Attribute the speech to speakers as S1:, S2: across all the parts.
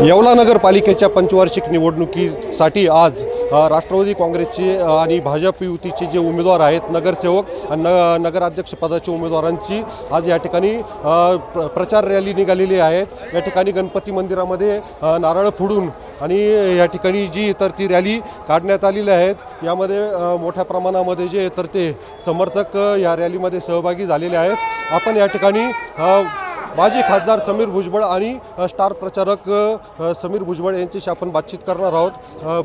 S1: येवला नगरपालिकेच्या पंचवार्षिक निवडणुकीसाठी आज राष्ट्रवादी काँग्रेसचे आणि भाजप युतीचे जे उमेदवार आहेत, नगरसेवक आणि नगराध्यक्ष पदाच्या उमेदवारांची आज या ठिकाणी प्रचार रॅली निघालेली आहेत। या ठिकाणी गणपती मंदिरामध्ये नारळ फोडून आणि या ठिकाणी जी तर ती रॅली काढण्यात आलेली आहेत। यामध्ये मोठ्या प्रमाणामध्ये जे तर ते समर्थक या रॅलीमध्ये सहभागी झालेले आहेत। आपण या ठिकाणी माजी खासदार समीर भुजबळ आणि स्टार प्रचारक समीर भुजबळ यांच्याशी आपण बातचीत करणार आहोत।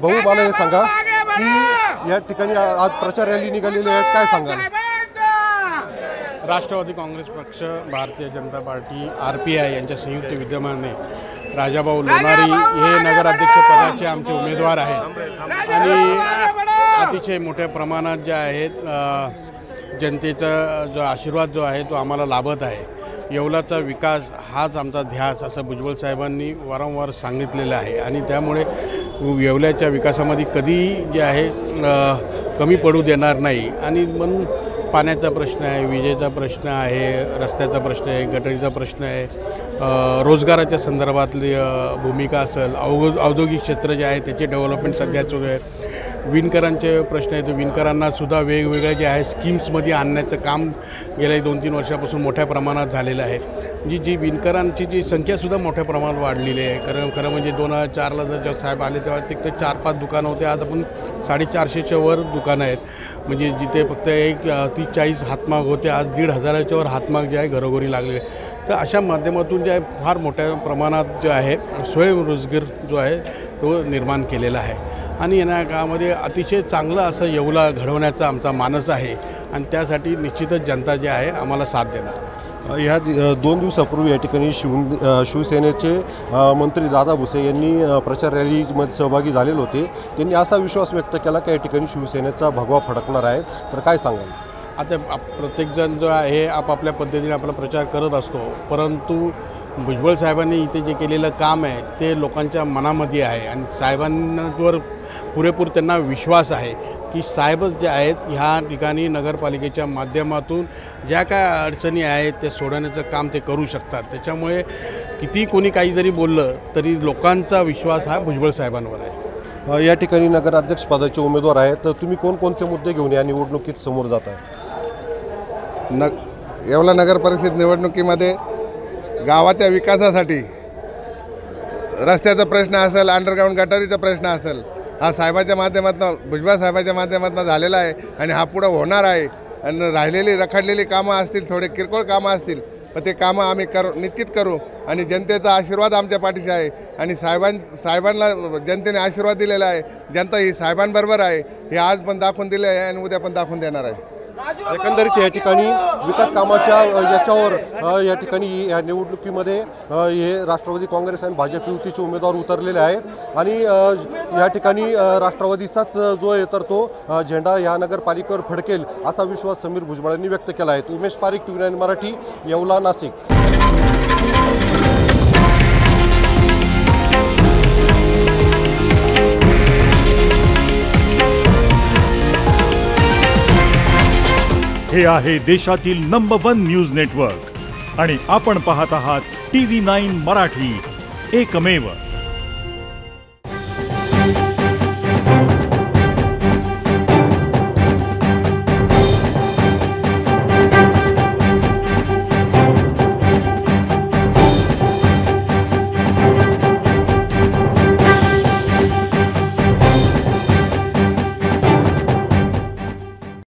S1: भाऊ, मला हे सांगा की या ठिकाणी आज प्रचार रॅली निघालेली आहेत, काय सांगाल?
S2: राष्ट्रवादी काँग्रेस पक्ष, भारतीय जनता पार्टी, RPI यांच्या संयुक्त विद्यमाने राजाभाऊ लोणारी हे नगराध्यक्ष पदाचे आमचे उमेदवार आहेत आणि अतिशय मोठ्या प्रमाणात जे आहेत जनतेचा जो आशीर्वाद जो आहे तो आम्हाला लाभत आहे। येवलाचा विकास हाच आमचा ध्यास असं भुजबळ साहेबांनी वारंवार सांगितलेलं आहे आणि त्यामुळे येवल्याच्या विकासामध्ये कधी जे आहे कमी पडू देणार नाही। आणि म्हणून पाण्याचा प्रश्न आहे, विजेचा प्रश्न आहे, रस्त्याचा प्रश्न आहे, गटरीचा प्रश्न आहे, रोजगाराच्या संदर्भातली भूमिका असेल, औद्योगिक क्षेत्र जे आहे त्याचे डेव्हलपमेंट सध्या सुरू आहे, विणकरांचे प्रश्न आहेत, विणकरांनासुद्धा वेगवेगळ्या जे आहे स्कीम्समध्ये आणण्याचं काम गेल्या 2-3 वर्षापासून मोठ्या प्रमाणात झालेलं आहे। जी विणकरांची जी संख्यासुद्धा मोठ्या प्रमाणात वाढलेली आहे। खरं म्हणजे 2004ला जेव्हा साहेब आले तेव्हा ते 4-5 दुकानं होते, आज आपण 450च्या वर दुकानं आहेत। म्हणजे जिथे फक्त 30-40 हातमाग होते, आज 1,500च्या वर हातमाग जे आहे घरोघरी लागलेले। तर अशा माध्यमातून जे आहे फार मोठ्या प्रमाणात जे आहे स्वयंरोजगार जो आहे तो निर्माण केलेला आहे आणि येणाऱ्या काळामध्ये अतिशय चांगलं असं येवला घडवण्याचा आमचा मानस आहे आणि त्यासाठी निश्चितच जनता जी आहे आम्हाला साथ देणार।
S1: या 2 दिवसापूर्वी या ठिकाणी शिवसेनेचे मंत्री दादा भुसे यांनी प्रचार रॅलीमध्ये सहभागी झालेले होते। त्यांनी असा विश्वास व्यक्त केला की या ठिकाणी शिवसेनेचा भगवा फडकणार आहे, तर काय सांगाल?
S2: आता प्रत्येकजण जो आहे आपापल्या पद्धतीने आपला प्रचार करत असतो, परंतु भुजबळ साहेबांनी इथे जे केलेलं काम आहे ते लोकांच्या मनामध्ये आहे आणि साहेबांवर पुरेपूर त्यांना विश्वास आहे की साहेब जे आहेत ह्या ठिकाणी नगरपालिकेच्या माध्यमातून ज्या काय अडचणी आहेत ते सोडवण्याचं काम ते करू शकतात। त्याच्यामुळे किती कोणी काही जरी बोललं तरी लोकांचा विश्वास हा भुजबळ साहेबांवर आहे।
S1: या ठिकाणी नगराध्यक्ष पदाचे उमेदवार आहेत, तर तुम्ही कोणकोणते मुद्दे घेऊन या निवडणुकीत समोर जात आहे?
S3: येवला नगर परिषद निवडणुकीमध्ये गावाच्या विकासासाठी रस्त्याचा प्रश्न असेल, अंडरग्राऊंड गटारीचा प्रश्न असेल, हा साहेबाच्या माध्यमातून भुजबळ साहेबाच्या माध्यमातून झालेला आहे आणि हा पुढं होणार आहे। आणि राहिलेली रखडलेली कामं असतील, थोडे किरकोळ कामं असतील, पण ते कामं आम्ही निश्चित करू आणि जनतेचा आशीर्वाद आमच्या पाठीशी आहे आणि साहेबांना जनतेने आशीर्वाद दिलेला आहे। जनता ही साहेबांबरोबर आहे हे आज पण दाखवून दिले आहे आणि उद्या पण दाखवून देणार आहे।
S1: एकंदरीत या ठिकाणी विकास कामाच्या याच्यावर या ठिकाणी या निवडणुकीमध्ये हे राष्ट्रवादी काँग्रेस आणि भाजप युतीचे उमेदवार उतरलेले आहेत आणि या ठिकाणी राष्ट्रवादीचाच जो आहे तर तो झेंडा या नगरपालिकेवर फडकेल असा विश्वास समीर भुजबळांनी व्यक्त केला आहे। उमेश पारिक, TV9 मराठी, येवला, नाशिक।
S4: हे आहे देशातील नंबर 1 न्यूज नेटवर्क आणि आपण पाहत आहात TV9 मराठी, एकमेव।